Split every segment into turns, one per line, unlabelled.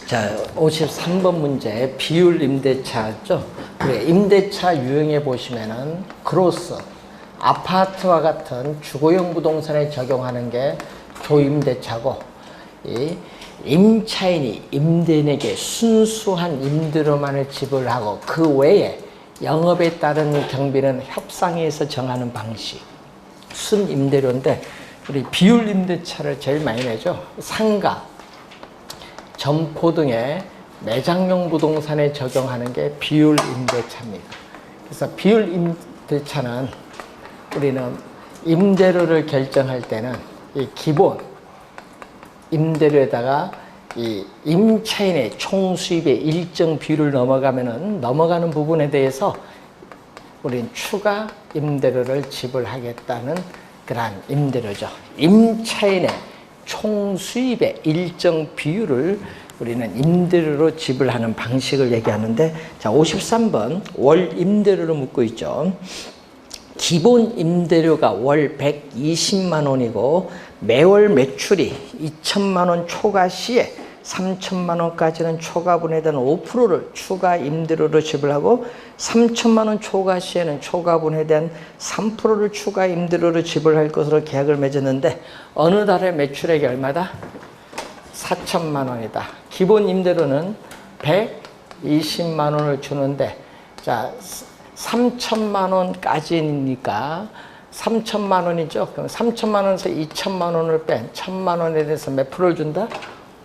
자, 53번 문제 비율 임대차죠. 그래, 임대차 유형에 보시면은 크로스, 아파트와 같은 주거용 부동산에 적용하는 게 조임대차고, 이 임차인이 임대인에게 순수한 임대료만을 지불하고 그 외에 영업에 따른 경비는 협상에서 정하는 방식, 순임대료인데 우리 비율 임대차를 제일 많이 내죠. 상가, 점포 등의 매장용 부동산에 적용하는 게 비율 임대차입니다. 그래서 비율 임대차는 우리는 임대료를 결정할 때는 이 기본 임대료에다가 이 임차인의 총 수입의 일정 비율을 넘어가는 부분에 대해서 우리는 추가 임대료를 지불하겠다는 그러한 임대료죠. 임차인의 총 수입의 일정 비율을 우리는 임대료로 지불하는 방식을 얘기하는데, 자, 53번 월 임대료를 묻고 있죠. 기본 임대료가 월 120만 원이고 매월 매출이 2천만 원 초과 시에 3천만 원까지는 초과분에 대한 5%를 추가 임대료로 지불하고 3천만 원 초과 시에는 초과분에 대한 3%를 추가 임대료로 지불할 것으로 계약을 맺었는데 어느 달에 매출액이 얼마다? 4천만 원이다. 기본 임대료는 120만 원을 주는데, 자, 3천만 원까지니까 3천만 원이죠. 그럼 3천만 원에서 2천만 원을 뺀 1천만 원에 대해서 몇 프로를 준다?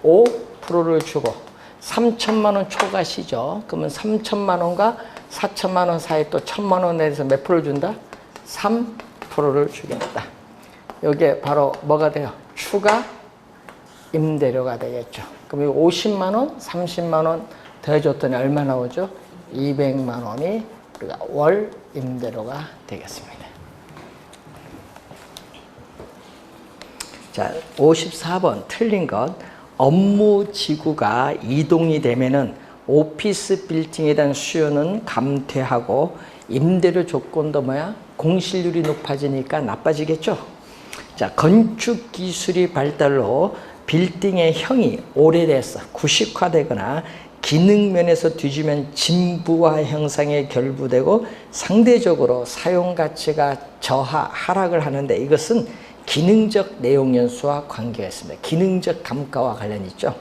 5%를 주고 3천만 원 초과시죠. 그러면 3천만 원과 4천만 원 사이 또 1천만 원에 대해서 몇 프로를 준다? 3%를 주겠다. 이게 바로 뭐가 돼요? 추가 임대료가 되겠죠. 그럼 이 50만 원, 30만 원 더해줬더니 얼마 나오죠? 200만 원이 우리가 월 임대료가 되겠습니다. 자, 54번 틀린 것. 업무 지구가 이동이 되면은 오피스 빌딩에 대한 수요는 감퇴하고 임대료 조건도 뭐야? 공실률이 높아지니까 나빠지겠죠. 자, 건축 기술이 발달로 빌딩의 형이 오래돼서 구식화되거나 기능 면에서 뒤지면 진부화 형상에 결부되고 상대적으로 사용 가치가 하락을 하는데, 이것은 기능적 내용 연수와 관계가 있습니다. 기능적 감가와 관련이 있죠.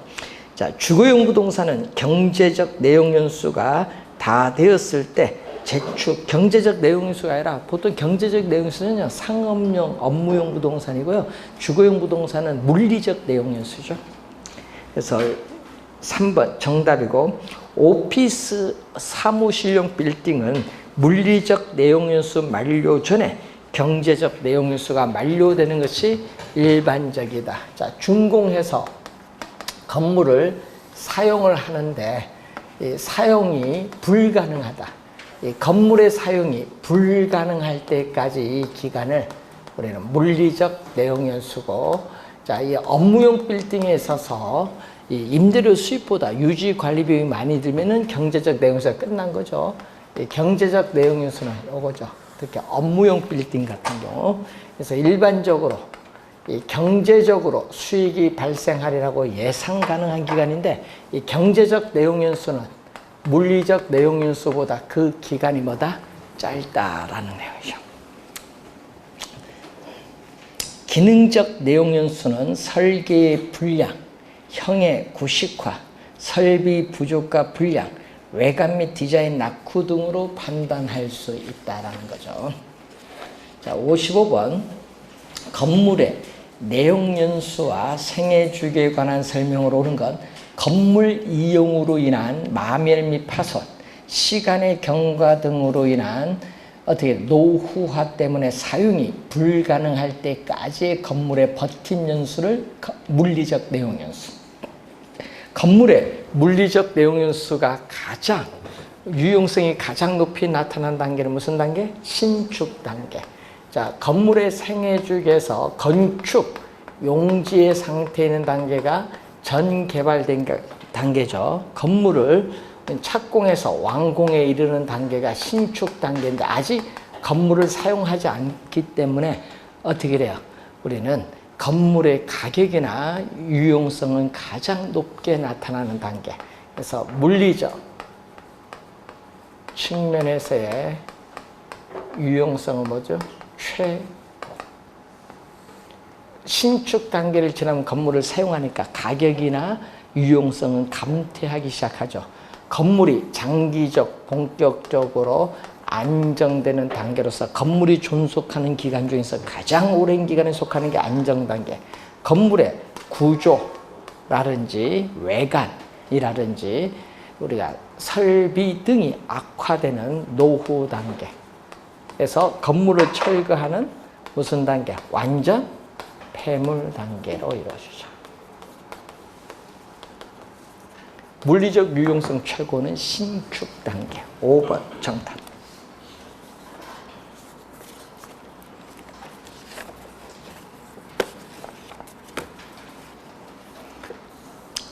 자, 주거용 부동산은 경제적 내용 연수가 다 되었을 때 재축, 경제적 내용 연수가 아니라 보통 경제적 내용 연수는요, 상업용, 업무용 부동산이고요. 주거용 부동산은 물리적 내용 연수죠. 그래서 3번 정답이고, 오피스 사무실용 빌딩은 물리적 내용 연수 만료 전에 경제적 내용 연수가 만료되는 것이 일반적이다. 자, 준공해서 건물을 사용을 하는데 이 사용이 불가능하다. 이 건물의 사용이 불가능할 때까지 이 기간을 우리는 물리적 내용 연수고, 자, 이 업무용 빌딩에 있어서 이 임대료 수입보다 유지 관리 비용이 많이 들면은 경제적 내용 연수가 끝난 거죠. 이 경제적 내용 연수는 이거죠. 특히 업무용 빌딩 같은 경우. 그래서 일반적으로 이 경제적으로 수익이 발생하리라고 예상 가능한 기간인데, 이 경제적 내용 연수는 물리적 내용 연수보다 그 기간이 뭐다? 짧다라는 내용이죠. 기능적 내용 연수는 설계의 불량, 형의 구식화, 설비 부족과 불량, 외관 및 디자인 낙후 등으로 판단할 수 있다라는 거죠. 자, 55번 건물의 내용 연수와 생애 주기에 관한 설명으로 옳은 것. 건물 이용으로 인한 마멸 및 파손, 시간의 경과 등으로 인한 노후화 때문에 사용이 불가능할 때까지의 건물의 버팀 연수를 물리적 내용 연수. 건물의 물리적 내용 연수가 가장 유용성이 가장 높이 나타난 단계는 무슨 단계? 신축 단계. 자, 건물의 생애 주기에서 건축 용지의 상태에 있는 단계가 전 개발된 단계죠. 건물을 착공해서 완공에 이르는 단계가 신축 단계인데 아직 건물을 사용하지 않기 때문에 어떻게 돼요? 우리는 건물의 가격이나 유용성은 가장 높게 나타나는 단계. 그래서 물리적 측면에서의 유용성은 뭐죠? 최고. 신축 단계를 지나면 건물을 사용하니까 가격이나 유용성은 감퇴하기 시작하죠. 건물이 장기적, 본격적으로 안정되는 단계로서 건물이 존속하는 기간 중에서 가장 오랜 기간에 속하는 게 안정 단계. 건물의 구조라든지 외관이라든지 우리가 설비 등이 악화되는 노후 단계. 그래서 건물을 철거하는 무슨 단계? 완전 폐물 단계로 이루어지죠. 물리적 유용성 최고는 신축 단계. 5번 정답.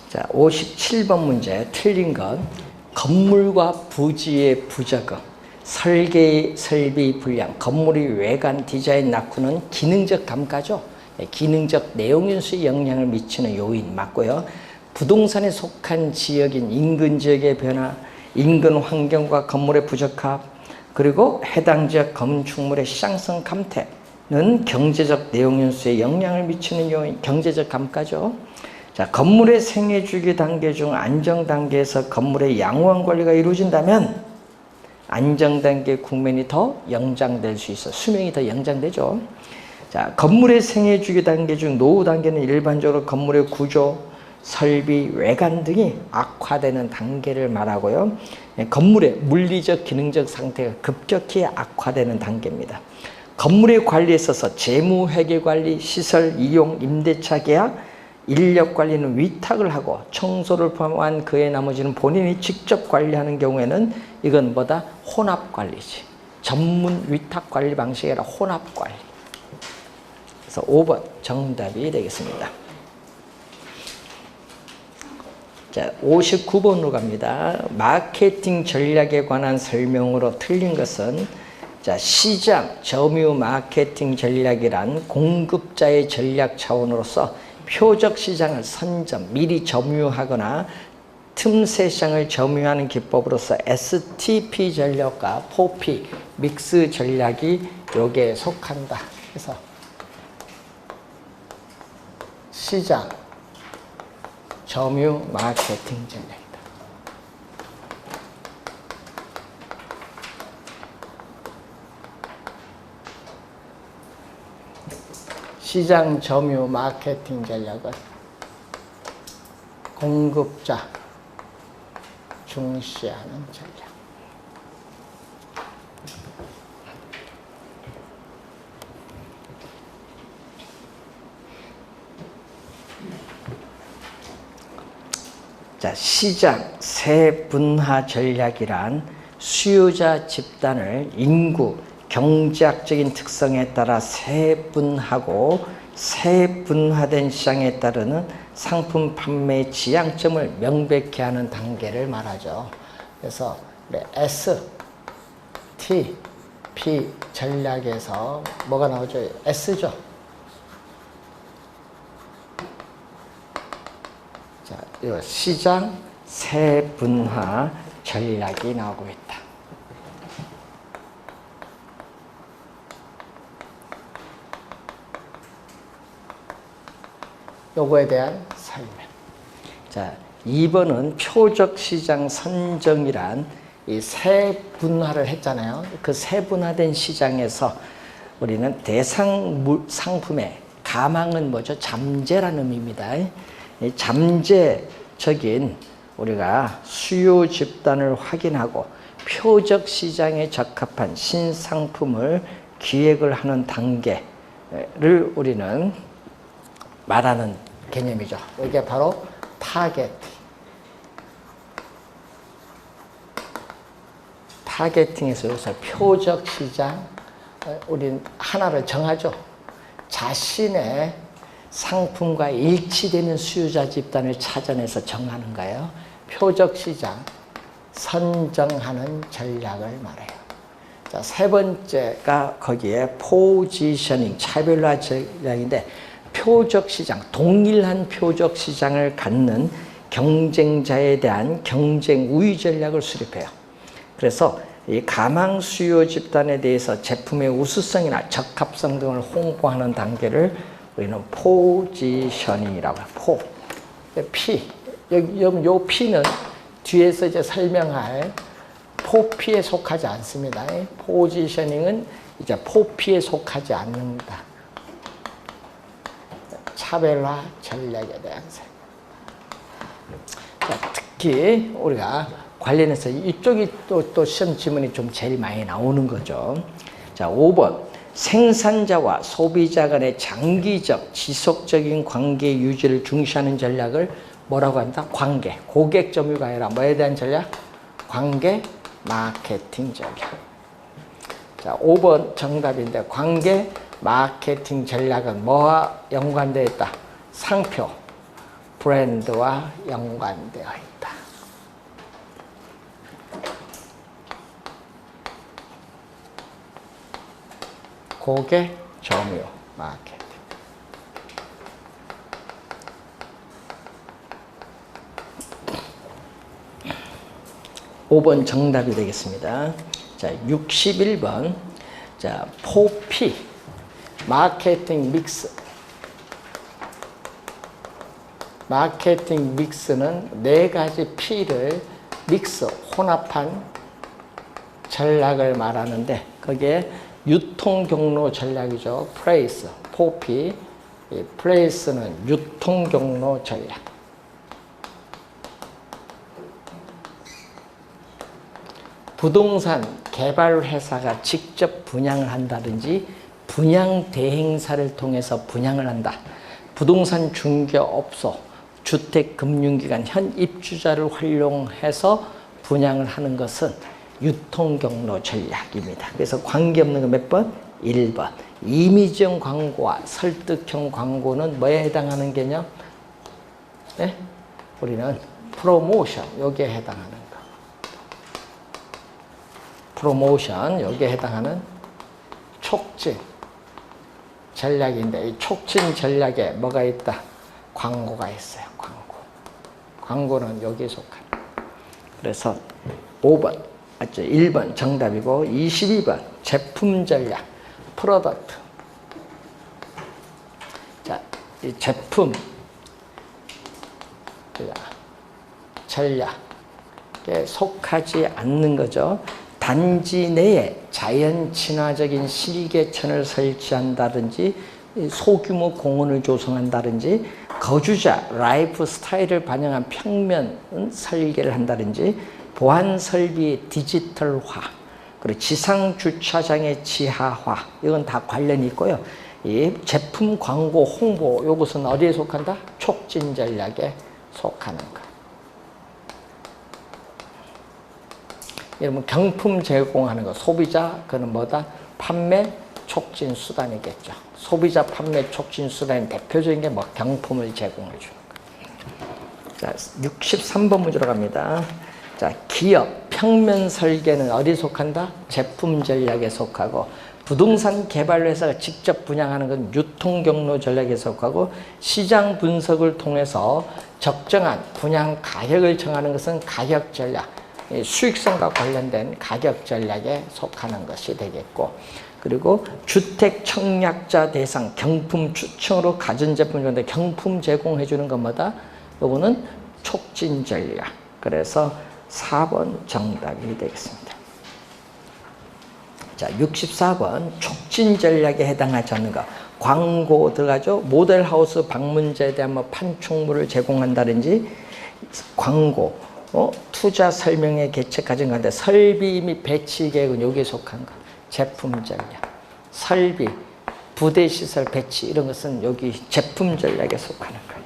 자, 57번 문제 틀린 건 건물과 부지의 부적응, 설비 불량, 건물의 외관 디자인 낙후는 기능적 감가죠. 기능적 내용인수에 영향을 미치는 요인 맞고요. 부동산에 속한 지역인 인근 지역의 변화, 인근 환경과 건물의 부적합, 그리고 해당 지역 건축물의 시장성 감퇴는 경제적 내용인수에 영향을 미치는 요인, 경제적 감가죠. 자, 건물의 생애 주기 단계 중 안정 단계에서 건물의 양호한 관리가 이루어진다면 안정 단계 국면이 더 연장될 수 있어. 수명이 더 연장되죠. 자, 건물의 생애 주기 단계 중 노후 단계는 일반적으로 건물의 구조, 설비, 외관 등이 악화되는 단계를 말하고요. 건물의 물리적, 기능적 상태가 급격히 악화되는 단계입니다. 건물의 관리에 있어서 재무, 회계 관리, 시설, 이용, 임대차 계약, 인력 관리는 위탁을 하고 청소를 포함한 그의 나머지는 본인이 직접 관리하는 경우에는 이건 뭐다? 혼합 관리지. 전문 위탁 관리 방식이 아니라 혼합 관리. 그래서 5번 정답이 되겠습니다. 자, 59번으로 갑니다. 마케팅 전략에 관한 설명으로 틀린 것은 자, 시장 점유 마케팅 전략이란 공급자의 전략 차원으로서 표적 시장을 선점, 미리 점유하거나 틈새 시장을 점유하는 기법으로서 STP 전략과 4P 믹스 전략이 여기에 속한다. 그래서 시장 점유 마케팅 전략이다. 시장 점유 마케팅 전략은 공급자 중시하는 전략. 자, 시장 세분화 전략이란 수요자 집단을 인구, 경제학적인 특성에 따라 세분하고 세분화된 시장에 따르는 상품 판매 지향점을 명백히 하는 단계를 말하죠. 그래서 S, T, P 전략에서 뭐가 나오죠? S죠. 자, 이 시장 세분화 전략이 나오고 있다. 요거에 대한 설명. 자, 2번은 표적 시장 선정이란 이 세분화를 했잖아요. 그 세분화된 시장에서 우리는 대상 상품의 가망은 뭐죠? 잠재라는 의미입니다. 이 잠재적인 우리가 수요 집단을 확인하고 표적 시장에 적합한 신상품을 기획을 하는 단계를 우리는 말하는 개념이죠. 이게 바로 타겟팅. 타겟팅에서 여기서 표적 시장, 우린 하나를 정하죠. 자신의 상품과 일치되는 수요자 집단을 찾아내서 정하는 거예요. 표적 시장, 선정하는 전략을 말해요. 자, 세 번째가 거기에 포지셔닝, 차별화 전략인데 표적 시장, 동일한 표적 시장을 갖는 경쟁자에 대한 경쟁 우위 전략을 수립해요. 그래서 이 가망 수요 집단에 대해서 제품의 우수성이나 적합성 등을 홍보하는 단계를 우리는 포지셔닝이라고 해요. 포. P. 요 P는 뒤에서 이제 설명할 포피에 속하지 않습니다. 포지셔닝은 이제 포피에 속하지 않는다. 차별화 전략에 대한 자, 특히 우리가 관련해서 이쪽이 또 시험 지문이 좀 제일 많이 나오는 거죠. 자, 5번. 생산자와 소비자 간의 장기적, 지속적인 관계 유지를 중시하는 전략을 뭐라고 한다? 관계. 고객 점유가 아니라 뭐에 대한 전략? 관계 마케팅 전략. 자, 5번 정답인데 관계 마케팅 전략은 뭐와 연관되어 있다? 상표, 브랜드와 연관되어 있다. 고객 점유 마케팅. (5번) 정답이 되겠습니다. 자, 61번. 자, 포피 마케팅 믹스. 마케팅 믹스는 4가지 P를 믹스, 혼합한 전략을 말하는데 거기에 유통 경로 전략이죠. 플레이스, 포피. 플레이스는 유통 경로 전략. 부동산 개발 회사가 직접 분양을 한다든지 분양 대행사를 통해서 분양을 한다. 부동산 중개업소, 주택금융기관 현 입주자를 활용해서 분양을 하는 것은 유통경로 전략입니다. 그래서 관계없는 거 몇 번? 1번. 이미지형 광고와 설득형 광고는 뭐에 해당하는 개념? 네? 우리는 프로모션, 여기에 해당하는 거. 프로모션, 여기에 해당하는 촉진 전략인데 이 촉진 전략에 뭐가 있다? 광고가 있어요. 광고는 여기에 속한. 그래서 5번 맞죠? 1번 정답이고 22번 제품 전략 프로덕트. 자, 이 제품 전략에 속하지 않는 거죠. 단지 내에 자연 친화적인 실개천을 설치한다든지 소규모 공원을 조성한다든지 거주자 라이프 스타일을 반영한 평면 설계를 한다든지 보안 설비의 디지털화 그리고 지상 주차장의 지하화 이건 다 관련이 있고요. 이 제품 광고 홍보 이것은 어디에 속한다? 촉진 전략에 속하는 것. 여러분 경품 제공하는 거 소비자 그는 뭐다? 판매 촉진 수단이겠죠. 소비자 판매 촉진 수단의 대표적인 게 뭐 경품을 제공해 주는 거. 자, 63번 문제로 갑니다. 자, 기업 평면 설계는 어디에 속한다? 제품 전략에 속하고 부동산 개발 회사가 직접 분양하는 건 유통 경로 전략에 속하고 시장 분석을 통해서 적정한 분양 가격을 정하는 것은 가격 전략. 수익성과 관련된 가격 전략에 속하는 것이 되겠고 그리고 주택 청약자 대상 경품 추천으로 가전제품 중에 경품 제공해 주는 것마다 요거는 촉진 전략. 그래서 4번 정답이 되겠습니다. 자, 64번 촉진 전략에 해당하지 않는 것. 광고 들어가죠. 모델하우스 방문자에 대한 뭐 판촉물을 제공한다든지 광고 투자 설명회 개최 가진 건데 설비 및 배치 계획은 여기에 속한 거. 제품 전략. 설비, 부대 시설 배치 이런 것은 여기 제품 전략에 속하는 거예요.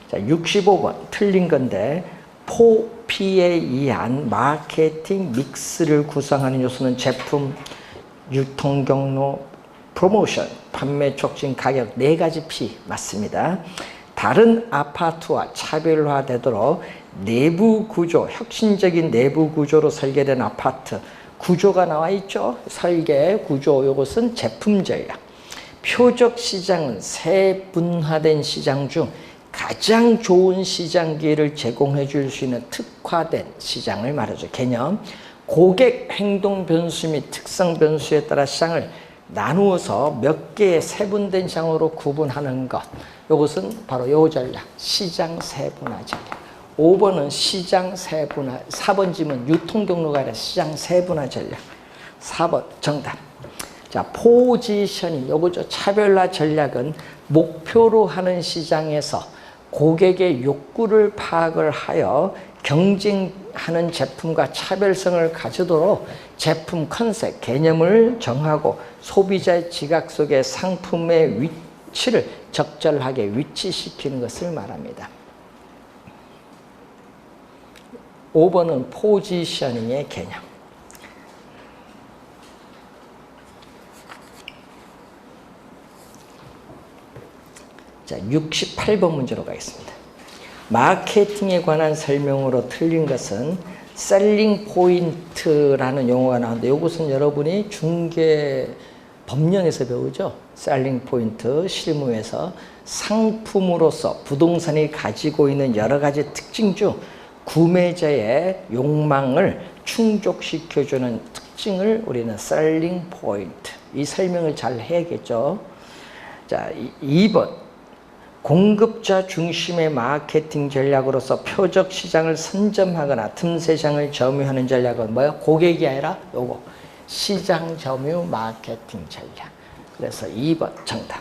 자, 65번 틀린 건데 포피에 의한 마케팅 믹스를 구성하는 요소는 제품, 유통 경로, 프로모션, 판매 촉진, 가격 4가지 P 맞습니다. 다른 아파트와 차별화되도록 내부 구조, 혁신적인 내부 구조로 설계된 아파트 구조가 나와 있죠. 설계 구조 이것은 제품 전략. 표적 시장은 세분화된 시장 중 가장 좋은 시장 기회를 제공해 줄 수 있는 특화된 시장을 말하죠. 개념. 고객 행동 변수 및 특성 변수에 따라 시장을 나누어서 몇 개의 세분된 시장으로 구분하는 것. 이것은 바로 이 전략. 시장 세분화 전략. 5번은 시장 세분화. 4번 지문 유통 경로가 아니라 시장 세분화 전략. 4번 정답. 자, 포지셔닝. 요거죠. 차별화 전략은 목표로 하는 시장에서 고객의 욕구를 파악을 하여 경쟁하는 제품과 차별성을 가지도록 제품 컨셉, 개념을 정하고 소비자의 지각 속에 상품의 위치를 적절하게 위치시키는 것을 말합니다. 5번은 포지셔닝의 개념. 자, 68번 문제로 가겠습니다. 마케팅에 관한 설명으로 틀린 것은 셀링 포인트라는 용어가 나오는데 이것은 여러분이 중개 법령에서 배우죠. 셀링 포인트 실무에서 상품으로서 부동산이 가지고 있는 여러 가지 특징 중 구매자의 욕망을 충족시켜주는 특징을 우리는 셀링 포인트. 이 설명을 잘 해야겠죠. 자, 2번. 공급자 중심의 마케팅 전략으로서 표적 시장을 선점하거나 틈새 시장을 점유하는 전략은 뭐예요? 고객이 아니라 요거 시장 점유 마케팅 전략. 그래서 2번 정답.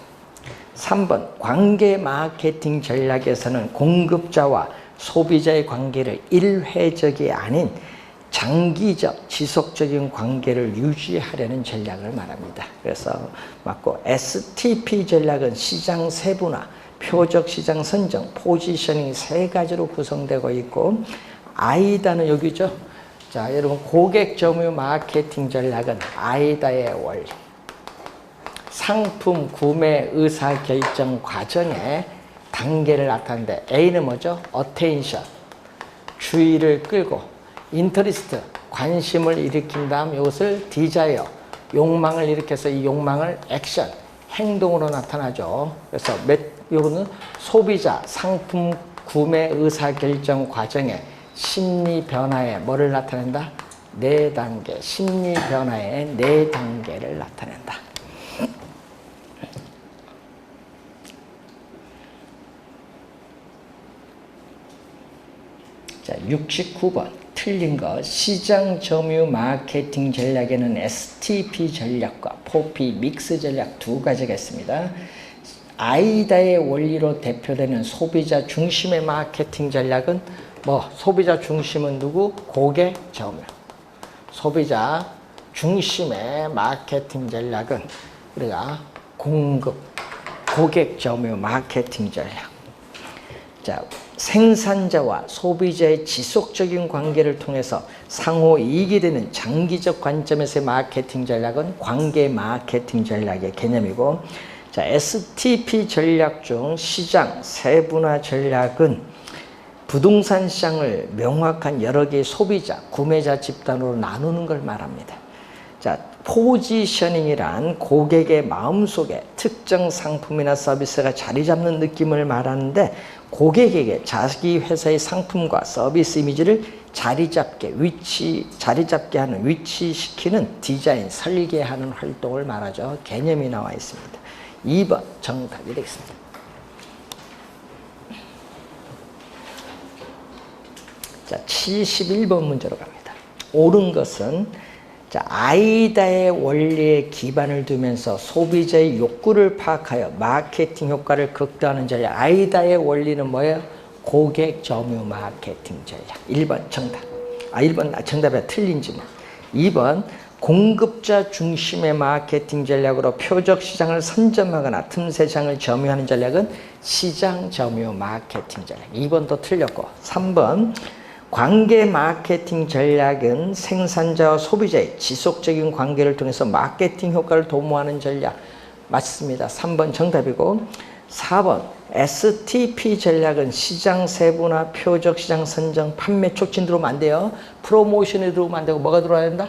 3번 관계 마케팅 전략에서는 공급자와 소비자의 관계를 일회적이 아닌 장기적 지속적인 관계를 유지하려는 전략을 말합니다. 그래서 맞고 STP 전략은 시장 세분화, 표적 시장 선정, 포지셔닝 세 가지로 구성되고 있고 아이다는 여기죠. 자, 여러분 고객 점유 마케팅 전략은 아이다의 원리. 상품 구매 의사 결정 과정의 단계를 나타내는데 A는 뭐죠? attention, 주의를 끌고 interest, 관심을 일으킨 다음 이것을 desire, 욕망을 일으켜서 이 욕망을 action, 행동으로 나타나죠. 그래서 요거는 소비자 상품 구매 의사결정 과정의 심리 변화에 뭐를 나타낸다? 4단계, 심리 변화의 4단계를 나타낸다. 자, 69번 틀린 거. 시장 점유 마케팅 전략에는 STP 전략과 포피 믹스 전략 두 가지가 있습니다. 아이다의 원리로 대표되는 소비자 중심의 마케팅 전략은 소비자 중심은 누구? 고객 점유. 소비자 중심의 마케팅 전략은 우리가 고객 점유 마케팅 전략. 자, 생산자와 소비자의 지속적인 관계를 통해서 상호 이익이 되는 장기적 관점에서의 마케팅 전략은 관계 마케팅 전략의 개념이고, 자, STP 전략 중 시장 세분화 전략은 부동산 시장을 명확한 여러 개의 소비자, 구매자 집단으로 나누는 걸 말합니다. 자, 포지셔닝이란 고객의 마음속에 특정 상품이나 서비스가 자리 잡는 느낌을 말하는데 고객에게 자기 회사의 상품과 서비스 이미지를 자리 잡게 하는, 위치시키는 디자인, 설계하는 활동을 말하죠. 개념이 나와 있습니다. 2번 정답이 되겠습니다. 자, 71번 문제로 갑니다. 옳은 것은 자, 아이다의 원리에 기반을 두면서 소비자의 욕구를 파악하여 마케팅 효과를 극대화하는 전략. 아이다의 원리는 뭐예요? 고객 점유 마케팅 전략. 1번 정답. 1번 정답이 틀린지 뭐. 2번 공급자 중심의 마케팅 전략으로 표적 시장을 선점하거나 틈새 시장을 점유하는 전략은 시장 점유 마케팅 전략. 2번도 틀렸고. 3번 관계 마케팅 전략은 생산자와 소비자의 지속적인 관계를 통해서 마케팅 효과를 도모하는 전략. 맞습니다. 3번 정답이고, 4번 STP 전략은 시장 세분화, 표적 시장 선정, 판매 촉진 들어오면 안 돼요. 프로모션이 들어오면 안 되고 뭐가 들어와야 된다?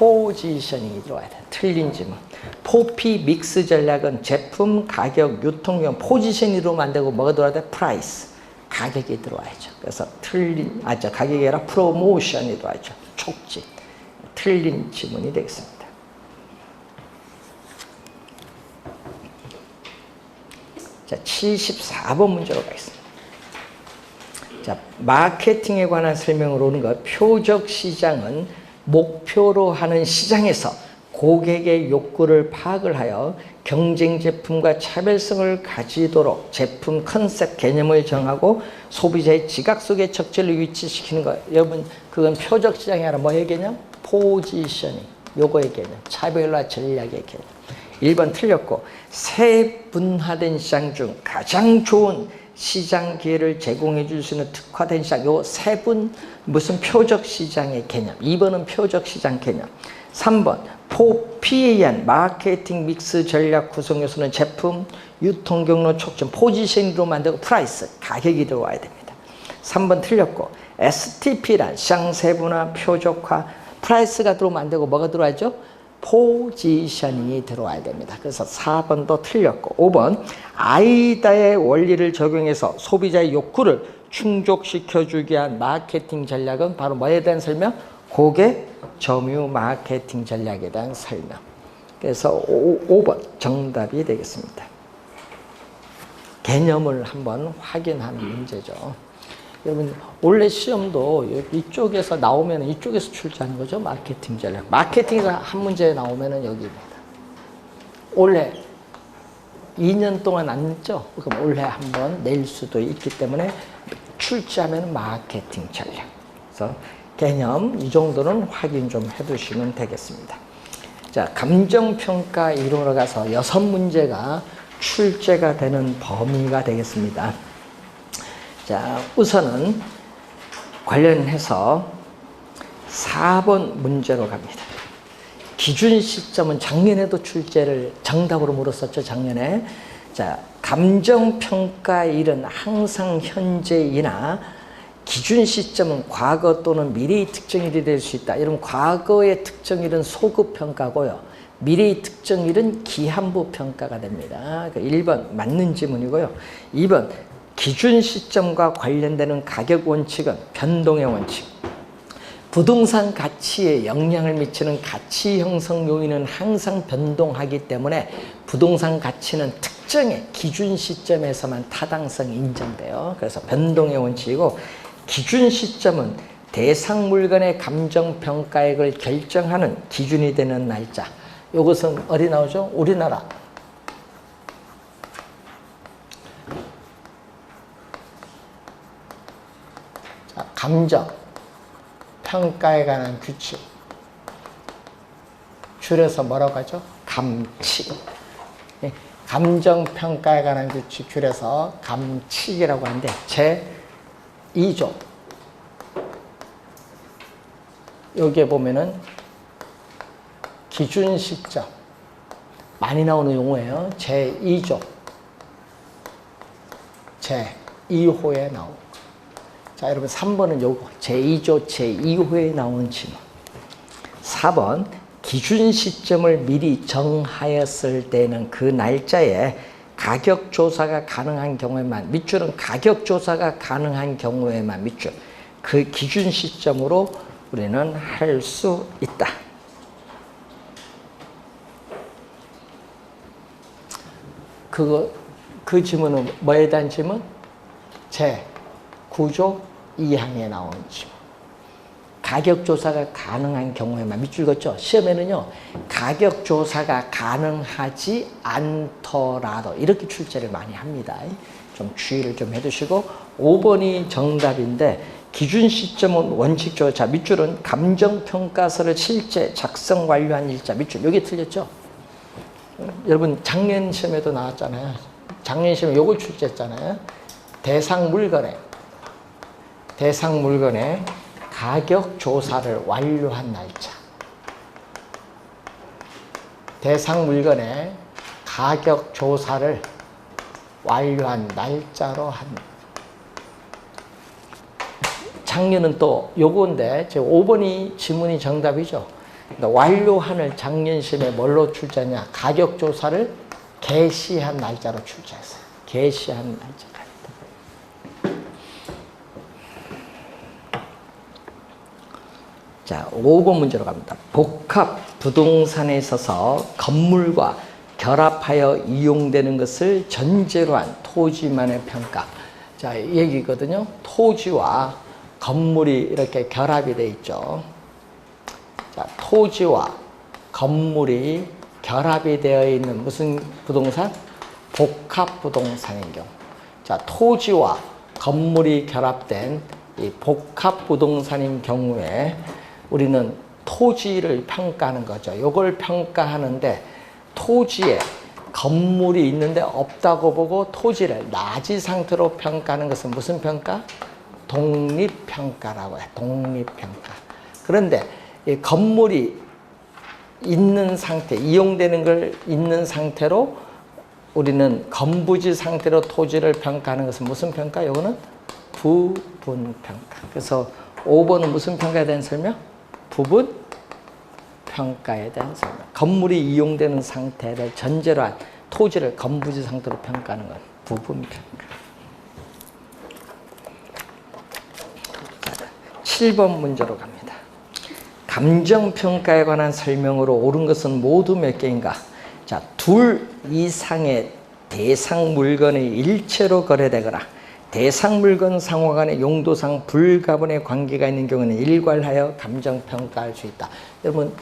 포지셔닝이 들어와야 돼. 틀린 질문. 포피 믹스 전략은 제품, 가격, 유통기한, 포지셔닝으로 만들고 뭐가 들어와야 돼? 프라이스. 가격이 들어와야죠. 그래서 가격이 아니라 프로모션이 들어와야죠. 촉진. 틀린 질문이 되겠습니다. 자, 74번 문제로 가겠습니다. 자, 마케팅에 관한 설명으로 오는 것. 표적 시장은 목표로 하는 시장에서 고객의 욕구를 파악을 하여 경쟁 제품과 차별성을 가지도록 제품 컨셉 개념을 정하고 소비자의 지각 속에 적절히 위치시키는 것. 여러분, 그건 표적 시장이 아니라 뭐의 개념? 포지셔닝. 요거의 개념. 차별화 전략의 개념. 1번 틀렸고, 세분화된 시장 중 가장 좋은 시장 기회를 제공해 줄 수 있는 특화된 시장. 요 세분 무슨 표적 시장의 개념. 2번은 표적 시장 개념. 3번 포피에 의한 마케팅 믹스 전략 구성 요소는 제품, 유통 경로 촉진, 포지셔닝으로 만들고 프라이스, 가격이 들어와야 됩니다. 3번 틀렸고, STP란 시장 세분화, 표적화, 프라이스가 만들고 뭐가 들어와야죠? 포지셔닝이 들어와야 됩니다. 그래서 4번도 틀렸고, 5번 아이다의 원리를 적용해서 소비자의 욕구를 충족시켜주기 위한 마케팅 전략은 바로 뭐에 대한 설명? 고객 점유 마케팅 전략에 대한 설명. 그래서 5번 정답이 되겠습니다. 개념을 한번 확인하는 문제죠. 여러분, 원래 시험도 이쪽에서 나오면 이쪽에서 출제하는 거죠. 마케팅 전략. 마케팅에서 한 문제 나오면 여기입니다. 올해 2년 동안 안 냈죠? 그럼 올해 한번 낼 수도 있기 때문에 출제하면 마케팅 전략. 그래서 개념 이 정도는 확인 좀 해두시면 되겠습니다. 자, 감정평가 이론으로 가서 6문제가 출제가 되는 범위가 되겠습니다. 자, 우선은 관련해서 4번 문제로 갑니다. 기준 시점은 작년에도 출제를 정답으로 물었었죠, 작년에. 자, 감정평가일은 항상 현재이나 기준 시점은 과거 또는 미래의 특정일이 될 수 있다. 여러분, 과거의 특정일은 소급평가고요. 미래의 특정일은 기한부 평가가 됩니다. 1번 맞는 지문이고요. 2번 기준 시점과 관련되는 가격 원칙은 변동의 원칙. 부동산 가치에 영향을 미치는 가치 형성 요인은 항상 변동하기 때문에 부동산 가치는 특정의 기준 시점에서만 타당성이 인정돼요. 그래서 변동의 원칙이고, 기준 시점은 대상 물건의 감정평가액을 결정하는 기준이 되는 날짜. 이것은 어디 나오죠? 우리나라. 자, 감정평가에 관한 규칙. 줄여서 뭐라고 하죠? 감칙. 네, 감정평가에 관한 규칙 줄여서 감칙이라고 하는데, 제2조. 여기에 보면은 기준 시점. 많이 나오는 용어예요. 제2조. 제2호에 나오고. 자, 여러분 3번은 요거. 제2조 제2호에 나오는 지문. 4번 기준 시점을 미리 정하였을 때는 그 날짜에 가격 조사가 가능한 경우에만, 밑줄은 가격 조사가 가능한 경우에만, 밑줄. 그 기준 시점으로 우리는 할 수 있다. 그 지문은 뭐에 대한 지문? 제9조 2항에 나온 지문. 가격 조사가 가능한 경우에만, 밑줄 긋죠? 시험에는요, 가격 조사가 가능하지 않더라도 이렇게 출제를 많이 합니다. 좀 주의를 좀 해두시고, 5번이 정답인데, 기준 시점은 원칙적으로, 자, 밑줄은 감정평가서를 실제 작성 완료한 일자, 밑줄. 여기 틀렸죠? 여러분, 작년 시험에도 나왔잖아요. 작년 시험에 요걸 출제했잖아요. 대상 물건의 가격 조사를 완료한 날짜. 대상 물건의 가격 조사를 완료한 날짜로 한. 작년은 또 요건데, 제 5번이 지문이 정답이죠. 완료한을 작년 시험에 뭘로 출제하냐? 가격조사를 개시한 날짜로 출제했어요. 개시한 날짜가 있다. 자, 5번 문제로 갑니다. 복합 부동산에 있어서 건물과 결합하여 이용되는 것을 전제로 한 토지만의 평가. 자, 이 얘기거든요. 토지와 건물이 이렇게 결합이 되어 있죠. 자, 토지와 건물이 결합이 되어 있는 무슨 부동산? 복합 부동산인 경우. 자, 토지와 건물이 결합된 이 복합 부동산인 경우에 우리는 토지를 평가하는 거죠. 이걸 평가하는데 토지에 건물이 있는데 없다고 보고 토지를 낮은 상태로 평가하는 것은 무슨 평가? 독립평가라고 해요. 독립평가. 그런데 이 건물이 있는 상태, 이용되는 걸 있는 상태로 우리는 건부지 상태로 토지를 평가하는 것은 무슨 평가? 이거는 부분평가. 그래서 5번은 무슨 평가에 대한 설명? 부분평가에 대한 설명. 건물이 이용되는 상태를 전제로 한 토지를 건부지 상태로 평가하는 건 부분평가. 7번 문제로 갑니다. 감정평가에 관한 설명으로 옳은 것은 모두 몇 개인가? 자, 둘 이상의 대상 물건이 일체로 거래되거나 대상 물건 상호 간의 용도상 불가분의 관계가 있는 경우는 일괄하여 감정평가할 수 있다. 여러분,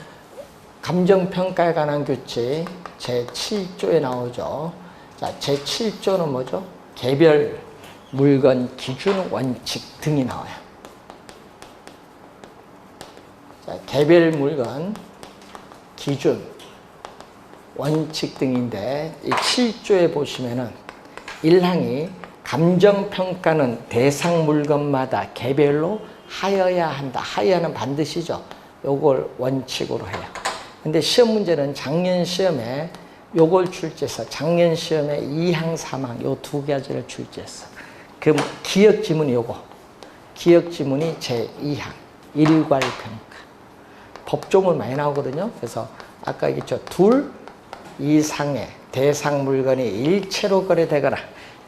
감정평가에 관한 규칙 제7조에 나오죠. 자, 제7조는 뭐죠? 개별 물건 기준 원칙 등이 나와요. 자, 개별 물건 기준 원칙 등인데 이 7조에 보시면은 1항이 감정평가는 대상 물건마다 개별로 하여야 한다. 하여는 반드시죠. 요걸 원칙으로 해요. 근데 시험 문제는 작년 시험에 요걸 출제해서 작년 시험에 2항, 3항 요 두 가지를 출제했어. 그럼 기억 지문이 요거. 기억 지문이 제2항 일괄평가. 법조문 많이 나오거든요. 그래서 아까 얘기했죠. 둘 이상의 대상 물건이 일체로 거래되거나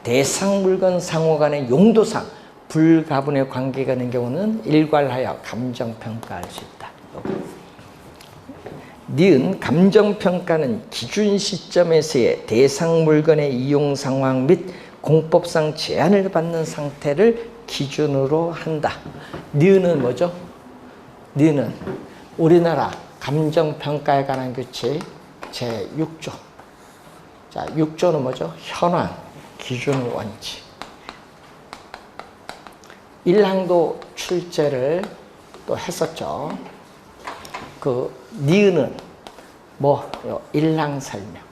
대상 물건 상호 간의 용도상 불가분의 관계가 있는 경우는 일괄하여 감정평가할 수 있다. 니은 감정평가는 기준 시점에서의 대상 물건의 이용 상황 및 공법상 제한을 받는 상태를 기준으로 한다. 니은은 뭐죠? 니은은 우리나라 감정평가에 관한 규칙 제6조. 자, 6조는 뭐죠? 현황, 기준 원칙. 1항도 출제를 또 했었죠. 그 니은은 뭐 1항 설명.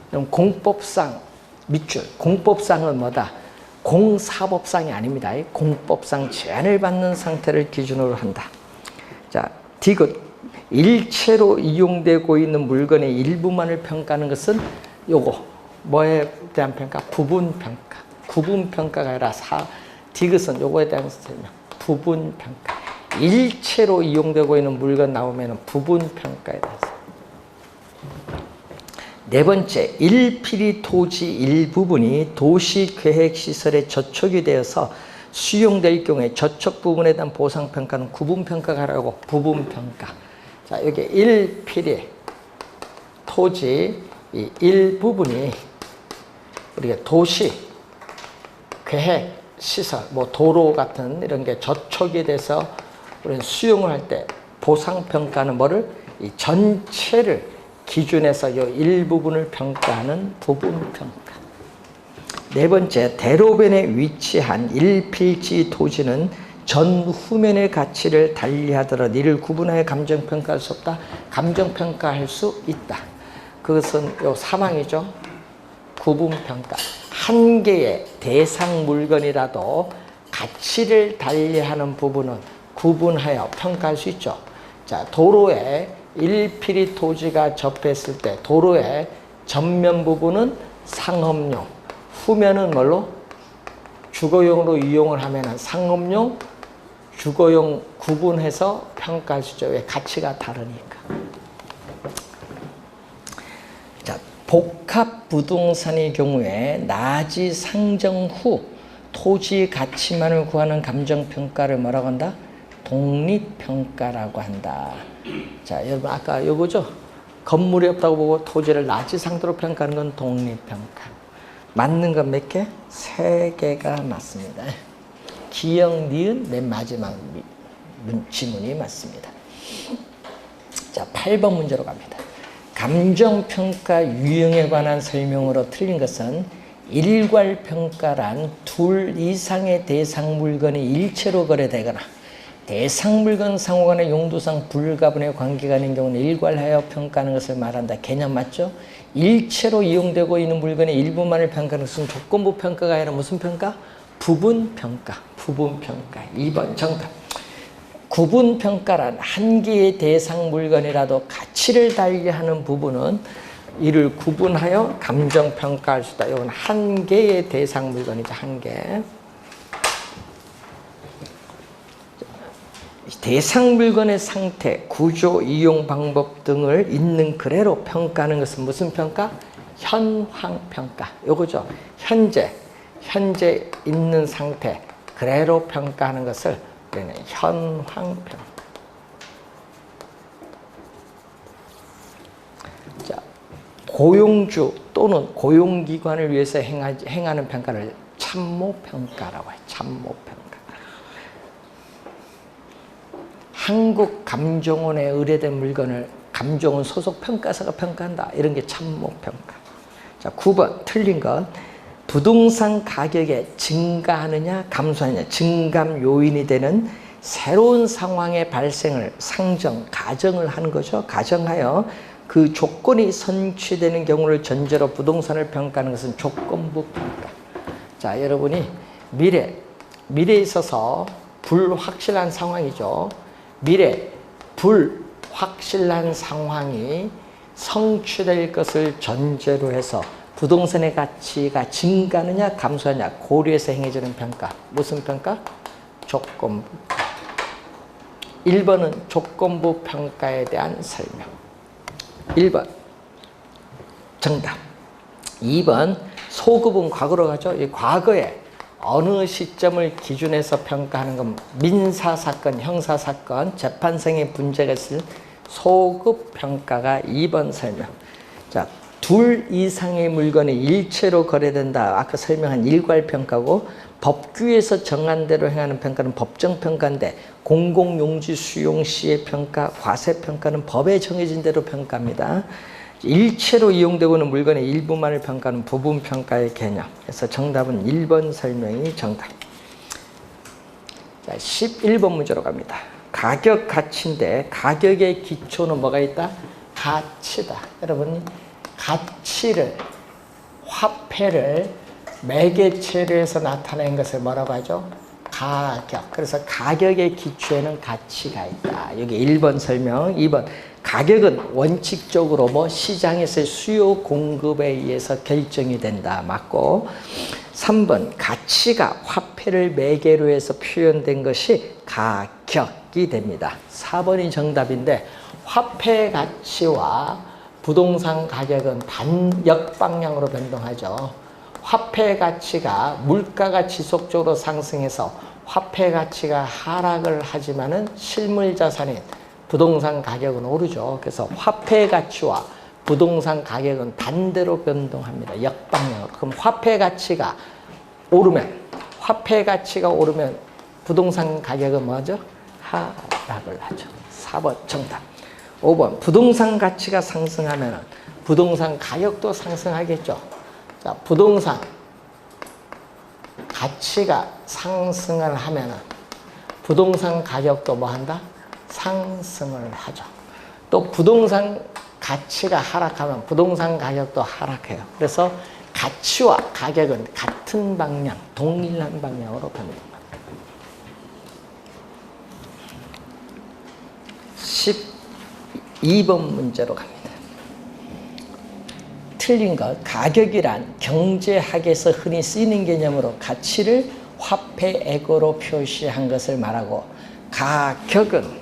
그럼 공법상 밑줄. 공법상은 뭐다? 공사법상이 아닙니다. 공법상 제한을 받는 상태를 기준으로 한다. 자, 디귿. 일체로 이용되고 있는 물건의 일부만을 평가하는 것은 요거 뭐에 대한 평가? 부분평가. 구분평가가 아니라 디귿은 요거에 대한 설명. 부분평가. 일체로 이용되고 있는 물건 나오면 부분평가에 대해서. 네 번째, 일필이 토지 일부분이 도시계획시설에 저촉이 되어서 수용될 경우에 저촉 부분에 대한 보상평가는 구분평가가 아니고 부분평가. 자, 여기 일필이 토지 이 일부분이 우리가 도시 계획 시설 뭐 도로 같은 이런 게 저촉이 돼서 우리는 수용을 할 때 보상평가는 뭐를 이 전체를 기준해서 이 일부분을 평가하는 부분평가. 네 번째, 대로변에 위치한 일필지 토지는 전후면의 가치를 달리하더라도 이를 구분하여 감정평가할 수 없다. 감정평가할 수 있다. 그것은 요 3항이죠. 구분평가. 한 개의 대상 물건이라도 가치를 달리하는 부분은 구분하여 평가할 수 있죠. 자, 도로에 일필이 토지가 접했을 때 도로의 전면 부분은 상업용, 후면은 뭘로? 주거용으로 이용을 하면 상업용, 주거용 구분해서 평가할 수 있죠. 왜? 가치가 다르니까. 자, 복합 부동산의 경우에 나지 상정 후 토지 가치만을 구하는 감정평가를 뭐라고 한다? 독립평가라고 한다. 자, 여러분 아까 요거죠? 건물이 없다고 보고 토지를 나지 상도로 평가하는 건 독립평가. 맞는 건 몇 개? 3개가 맞습니다. 기역, 니은, 맨 마지막 지문이 맞습니다. 자, 8번 문제로 갑니다. 감정평가 유형에 관한 설명으로 틀린 것은 일괄평가란 둘 이상의 대상 물건이 일체로 거래되거나 대상 물건 상호 간의 용도상 불가분의 관계가 있는 경우는 일괄하여 평가하는 것을 말한다. 개념 맞죠? 일체로 이용되고 있는 물건의 일부만을 평가하는 것은 조건부 평가가 아니라 무슨 평가? 부분평가. 부분평가. 2번 정답. 구분평가란 한 개의 대상 물건이라도 가치를 달리하는 부분은 이를 구분하여 감정평가할 수 있다. 이건 한 개의 대상 물건이죠. 한 개. 대상 물건의 상태, 구조, 이용 방법 등을 있는 그대로 평가하는 것은 무슨 평가? 현황평가. 요거죠. 현재 있는 상태 그대로 평가하는 것을 우리는 현황평가. 자, 고용주 또는 고용기관을 위해서 행하는 평가를 참모평가라고 해요. 참모평가. 한국감정원에 의뢰된 물건을 감정원 소속 평가사가 평가한다. 이런 게 참모평가. 자, 9번 틀린 것. 부동산 가격에 증가하느냐 감소하느냐 증감 요인이 되는 새로운 상황의 발생을 가정을 하는 거죠. 가정하여 그 조건이 성취되는 경우를 전제로 부동산을 평가하는 것은 조건부 평가. 자, 여러분이 미래에 있어서 불확실한 상황이죠. 미래 불확실한 상황이 성취될 것을 전제로 해서 부동산의 가치가 증가하느냐 감소하느냐 고려해서 행해지는 평가. 무슨 평가? 조건부. 1번은 조건부 평가에 대한 설명. 1번 정답. 2번 소급은 과거로 가죠. 이 과거에 어느 시점을 기준해서 평가하는 건 민사사건, 형사사건, 재판생의 문제가 있을 소급평가가 2번 설명. 자, 둘 이상의 물건이 일체로 거래된다. 아까 설명한 일괄평가고 법규에서 정한 대로 행하는 평가는 법정평가인데 공공용지 수용 시의 평가, 과세평가는 법에 정해진 대로 평가합니다. 일체로 이용되고 있는 물건의 일부만을 평가하는 부분평가의 개념. 그래서 정답은 1번 설명이 정답. 자, 11번 문제로 갑니다. 가격 가치인데 가격의 기초는 뭐가 있다? 가치다. 여러분 가치를 화폐를 매개체로 해서 나타낸 것을 뭐라고 하죠? 가격. 그래서 가격의 기초에는 가치가 있다. 여기 1번 설명. 2번 가격은 원칙적으로 시장에서의 수요 공급에 의해서 결정이 된다. 맞고 3번 가치가 화폐를 매개로 해서 표현된 것이 가격이 됩니다. 4번이 정답인데 화폐 가치와 부동산 가격은 역방향으로 변동하죠. 화폐 가치가 물가가 지속적으로 상승해서 화폐 가치가 하락을 하지만은 실물 자산인 부동산 가격은 오르죠. 그래서 화폐 가치와 부동산 가격은 반대로 변동합니다. 역방향으로. 그럼 화폐 가치가 오르면 부동산 가격은 뭐죠? 하락을 하죠. 4번 정답. 5번 부동산 가치가 상승하면 부동산 가격도 상승하겠죠. 자, 부동산 가치가 상승을 하면 부동산 가격도 뭐한다? 상승을 하죠. 또 부동산 가치가 하락하면 부동산 가격도 하락해요. 그래서 가치와 가격은 같은 방향, 동일한 방향으로 변동합니다. 12번 문제로 갑니다. 틀린 것. 가격이란 경제학에서 흔히 쓰이는 개념으로 가치를 화폐액으로 표시한 것을 말하고 가격은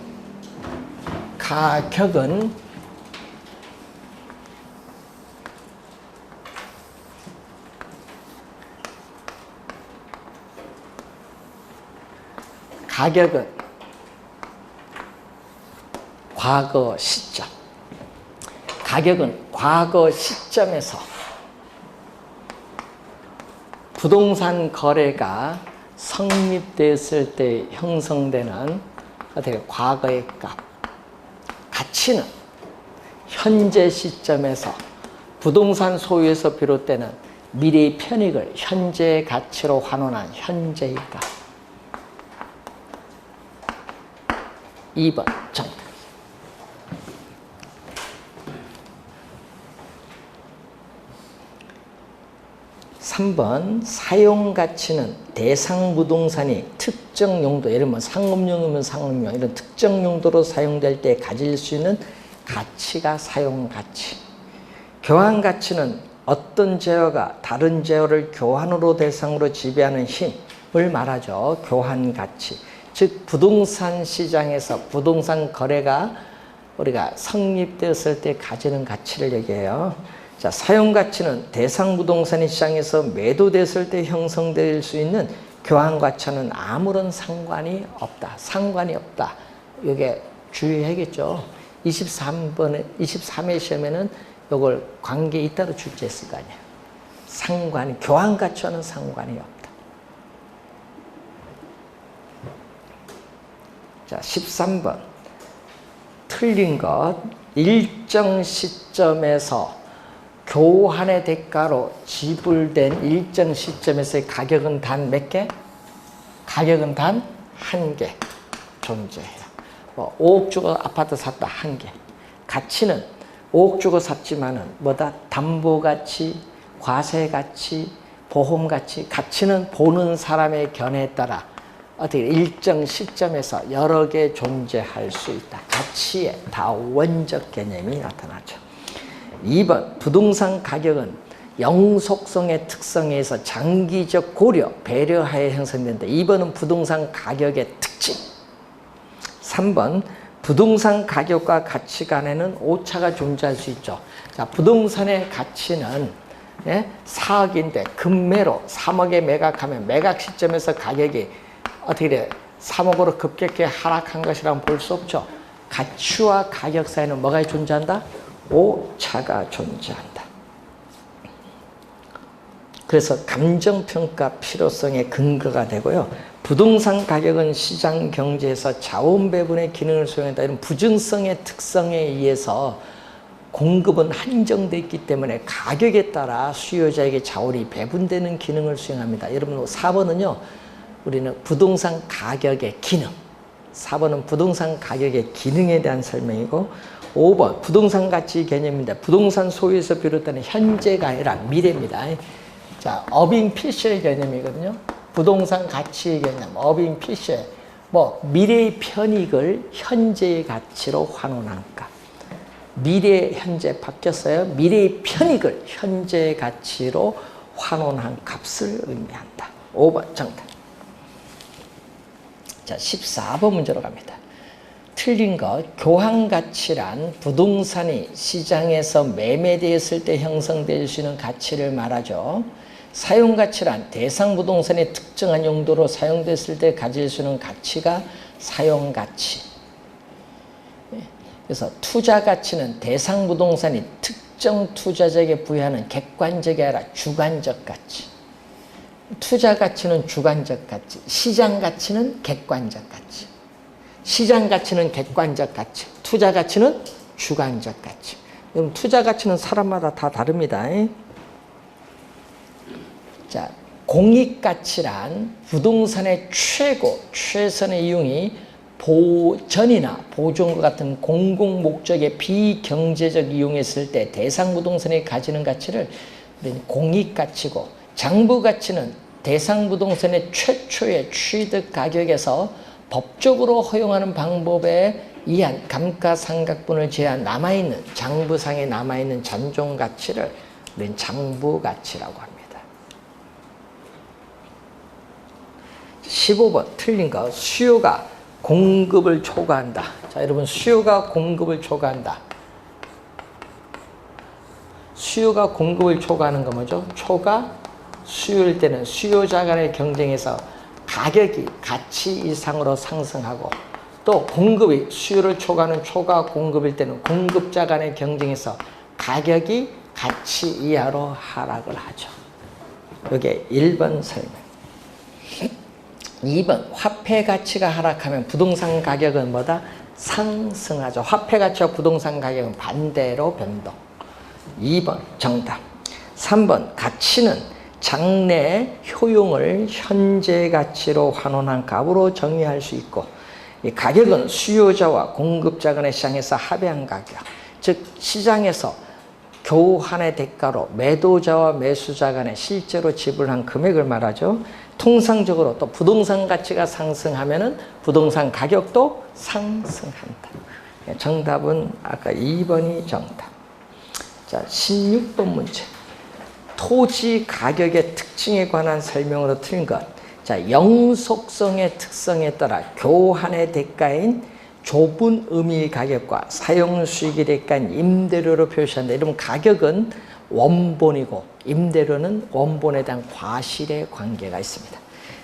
과거 시점. 가격은 과거 시점에서 부동산 거래가 성립됐을 때 형성되는 어떻게 과거의 값. 가치는 현재 시점에서 부동산 소유에서 비롯되는 미래의 편익을 현재의 가치로 환원한 현재의 값. 2번 정답. 3번 사용가치는 대상 부동산이 특정 용도, 예를 들면 상업용이면 상업용, 이런 특정 용도로 사용될 때 가질 수 있는 가치가 사용가치. 교환가치는 어떤 제어가 다른 제어를 교환으로 대상으로 지배하는 힘을 말하죠. 교환가치. 즉 부동산 시장에서 부동산 거래가 우리가 성립되었을 때 가지는 가치를 얘기해요. 자, 사용가치는 대상 부동산 시장에서 매도됐을 때 형성될 수 있는 교환가치는 아무런 상관이 없다. 상관이 없다. 이게 주의해야겠죠. 23회 시험에는 이걸 관계 잇따라 출제했을 거 아니에요. 상관이, 교환가치와는 상관이 없다. 자, 13번. 틀린 것. 일정 시점에서 교환의 대가로 지불된 일정 시점에서의 가격은 단 몇 개? 가격은 단 한 개 존재해요. 5억 주고 아파트 샀다, 한 개. 가치는 5억 주고 샀지만은 뭐다? 담보가치, 과세가치, 보험가치. 가치는 보는 사람의 견해에 따라 어떻게 일정 시점에서 여러 개 존재할 수 있다. 가치의 다원적 개념이 나타나죠. 2번 부동산 가격은 영속성의 특성에 의해서 장기적 고려, 배려하에 형성된다. 2번은 부동산 가격의 특징. 3번 부동산 가격과 가치 간에는 오차가 존재할 수 있죠. 자, 부동산의 가치는 4억인데 급매로 3억에 매각하면 매각 시점에서 가격이 어떻게 돼? 3억으로 급격히 하락한 것이라고 볼 수 없죠. 가치와 가격 사이에는 뭐가 존재한다? 오차가 존재한다. 그래서 감정평가 필요성의 근거가 되고요. 부동산 가격은 시장 경제에서 자원 배분의 기능을 수행한다. 이런 부증성의 특성에 의해서 공급은 한정되어 있기 때문에 가격에 따라 수요자에게 자원이 배분되는 기능을 수행합니다. 여러분 4번은요. 우리는 부동산 가격의 기능. 4번은 부동산 가격의 기능에 대한 설명이고 5번 부동산 가치 개념인데 부동산 소유에서 비롯되는 현재가 아니라 미래입니다. 자, 어빙 피셔의 개념이거든요. 부동산 가치의 개념, 어빙 피셔. 미래의 편익을 현재의 가치로 환원한 값. 미래, 현재 바뀌었어요. 미래의 편익을 현재의 가치로 환원한 값을 의미한다. 5번 정답. 자, 14번 문제로 갑니다. 틀린 것. 교환가치란 부동산이 시장에서 매매되었을 때 형성될 수 있는 가치를 말하죠. 사용가치란 대상 부동산이 특정한 용도로 사용됐을 때 가질 수 있는 가치가 사용가치. 그래서 투자가치는 대상 부동산이 특정 투자자에게 부여하는 객관적이 아니라 주관적 가치. 투자가치는 주관적 가치, 시장가치는 객관적 가치. 시장가치는 객관적 가치, 투자가치는 주관적 가치. 그럼 투자가치는 사람마다 다 다릅니다. 자, 공익가치란 부동산의 최선의 이용이 보전이나 보존과 같은 공공목적의 비경제적 이용했을 때 대상 부동산이 가지는 가치를 공익가치고, 장부가치는 대상 부동산의 최초의 취득 가격에서 법적으로 허용하는 방법에 의한 감가상각분을 제한 남아있는 장부상에 남아있는 잔존가치를 우리는 장부가치라고 합니다. 15번 틀린 거. 수요가 공급을 초과한다. 자, 여러분, 수요가 공급을 초과한다. 수요가 공급을 초과하는 건 뭐죠? 초과 수요일 때는 수요자 간의 경쟁에서 가격이 가치 이상으로 상승하고, 또 공급이 수요를 초과하는 초과 공급일 때는 공급자 간의 경쟁에서 가격이 가치 이하로 하락을 하죠. 이게 1번 설명. 2번, 화폐 가치가 하락하면 부동산 가격은 뭐다? 상승하죠. 화폐 가치와 부동산 가격은 반대로 변동. 2번 정답. 3번, 가치는 장래 효용을 현재 가치로 환원한 값으로 정의할 수 있고, 이 가격은 수요자와 공급자 간의 시장에서 합의한 가격, 즉 시장에서 교환의 대가로 매도자와 매수자 간에 실제로 지불한 금액을 말하죠. 통상적으로 또 부동산 가치가 상승하면은 부동산 가격도 상승한다. 정답은 아까 2번이 정답. 자, 16번 문제. 토지 가격의 특징에 관한 설명으로 틀린 것. 자, 영속성의 특성에 따라 교환의 대가인 좁은 의미 가격과 사용 수익의 대가인 임대료로 표시한다. 이러면 가격은 원본이고 임대료는 원본에 대한 과실의 관계가 있습니다.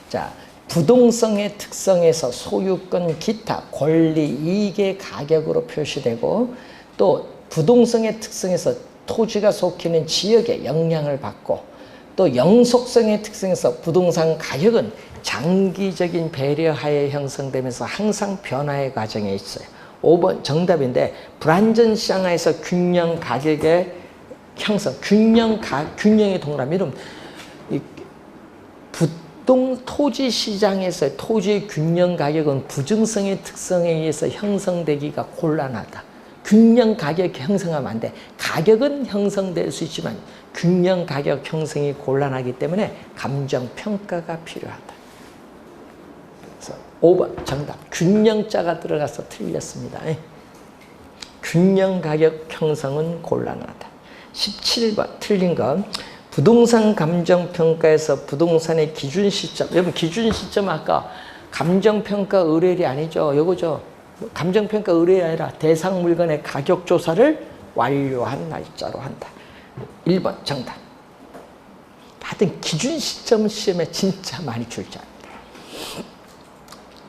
자, 부동성의 특성에서 소유권, 기타, 권리, 이익의 가격으로 표시되고, 또 부동성의 특성에서 토지가 속해 있는 지역에 영향을 받고, 또 영속성의 특성에서 부동산 가격은 장기적인 배려하에 형성되면서 항상 변화의 과정에 있어요. 5번 정답인데, 불안전 시장에서 균형 가격의 형성, 균형의 동그라미. 이름, 토지 시장에서 토지의 균형 가격은 부증성의 특성에 의해서 형성되기가 곤란하다. 균형 가격 형성하면 안 돼. 가격은 형성될 수 있지만 균형 가격 형성이 곤란하기 때문에 감정평가가 필요하다. 그래서 5번 정답. 균형자가 들어가서 틀렸습니다. 균형 가격 형성은 곤란하다. 17번 틀린 건, 부동산 감정평가에서 부동산의 기준 시점. 여러분, 기준 시점 아까 감정평가 의뢰일이 아니죠. 요거죠. 감정평가 의뢰일이 아니라 대상 물건의 가격 조사를 완료한 날짜로 한다. 1번 정답. 하여튼 기준 시점 시험에 진짜 많이 출제합니다.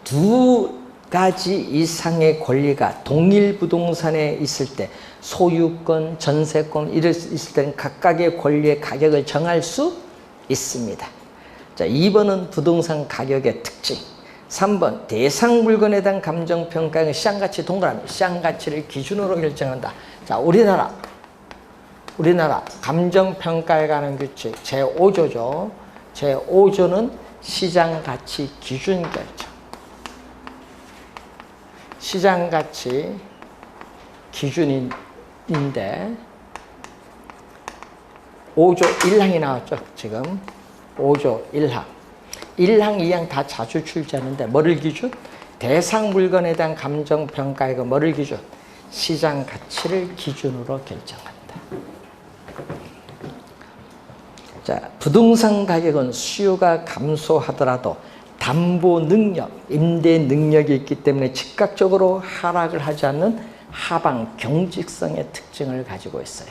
두 가지 이상의 권리가 동일 부동산에 있을 때, 소유권, 전세권 이럴 수 있을 때는 각각의 권리의 가격을 정할 수 있습니다. 자, 2번은 부동산 가격의 특징. 3번 대상 물건에 대한 감정평가는 시장가치 동그라미, 시장가치를 기준으로 결정한다. 자, 우리나라 감정평가에 관한 규칙 제5조죠. 제5조는 시장가치 기준 결정. 시장가치 기준인데 5조 1항이 나왔죠. 지금 5조 1항. 1항, 2항 다 자주 출제하는데 뭐를 기준? 대상 물건에 대한 감정평가액은 뭐를 기준? 시장가치를 기준으로 결정한다. 자, 부동산 가격은 수요가 감소하더라도 담보 능력, 임대 능력이 있기 때문에 즉각적으로 하락을 하지 않는 하방 경직성의 특징을 가지고 있어요.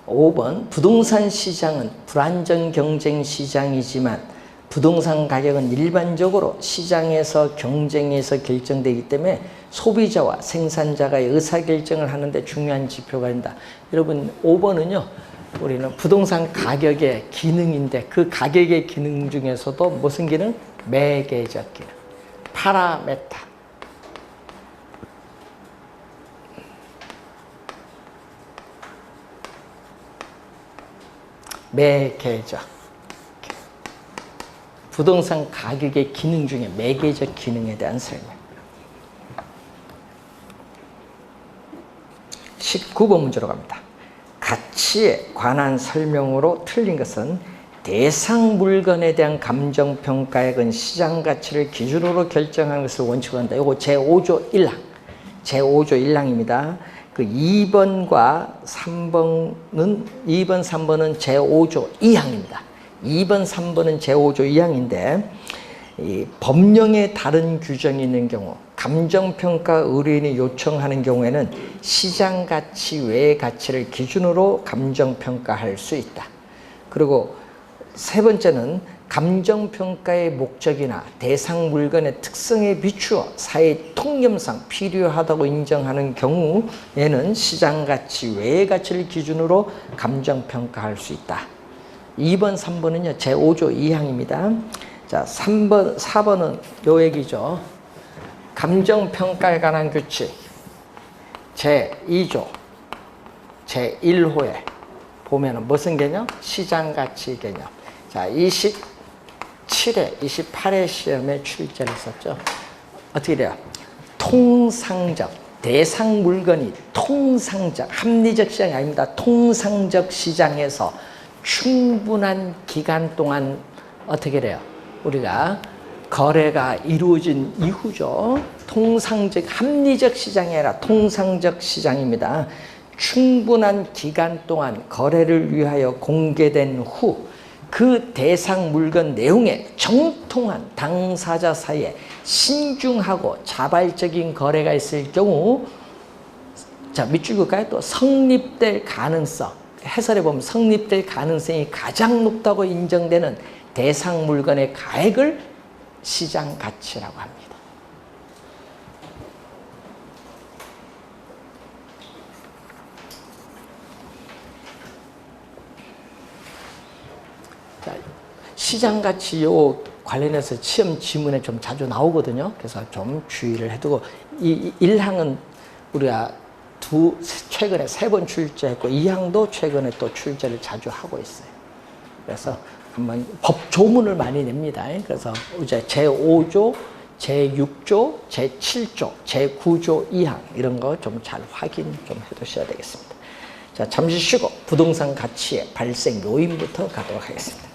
5번 부동산 시장은 불안정 경쟁 시장이지만 부동산 가격은 일반적으로 시장에서 경쟁에서 결정되기 때문에 소비자와 생산자가 의사결정을 하는데 중요한 지표가 된다. 여러분 5번은요. 우리는 부동산 가격의 기능인데 그 가격의 기능 중에서도 무슨 기능? 매개적 기능. 파라메타. 매개적. 부동산 가격의 기능 중에 매개적 기능에 대한 설명. 19번 문제로 갑니다. 가치에 관한 설명으로 틀린 것은 대상 물건에 대한 감정평가액은 시장 가치를 기준으로 결정하는 것을 원칙으로 한다. 이거 제5조 1항. 제5조 1항입니다. 그 2번과 3번은 제5조 2항입니다. 2번, 3번은 제5조 2항인데 이 법령에 다른 규정이 있는 경우 감정평가 의뢰인이 요청하는 경우에는 시장가치 외의 가치를 기준으로 감정평가할 수 있다. 그리고 세 번째는 감정평가의 목적이나 대상 물건의 특성에 비추어 사회 통념상 필요하다고 인정하는 경우에는 시장가치 외의 가치를 기준으로 감정평가할 수 있다. 2번, 3번은요, 제5조 2항입니다. 자, 3번, 4번은 요 얘기죠. 감정평가에 관한 규칙 제2조 제1호에 보면은 무슨 개념? 시장가치 개념. 자, 27회, 28회 시험에 출제를 했었죠. 어떻게 돼요? 통상적, 대상 물건이 통상적, 합리적 시장이 아닙니다. 통상적 시장에서 충분한 기간 동안 어떻게 돼요? 우리가 거래가 이루어진 이후죠. 통상적, 합리적 시장이 아니라 통상적 시장입니다. 충분한 기간 동안 거래를 위하여 공개된 후 그 대상 물건 내용에 정통한 당사자 사이에 신중하고 자발적인 거래가 있을 경우, 자, 밑줄 그을까요? 또 성립될 가능성, 해설해 보면 성립될 가능성이 가장 높다고 인정되는 대상 물건의 가액을 시장 가치라고 합니다. 자, 시장 가치 요 관련해서 시험 지문에 좀 자주 나오거든요. 그래서 좀 주의를 해두고, 이 1항은 우리가 최근에 3번 출제했고 2항도 최근에 또 출제를 자주 하고 있어요. 그래서 한번 법 조문을 많이 냅니다. 그래서 이제 제5조, 제6조, 제7조, 제9조 2항 이런 거 좀 잘 확인 좀 해두셔야 되겠습니다. 자, 잠시 쉬고 부동산 가치의 발생 요인부터 가도록 하겠습니다.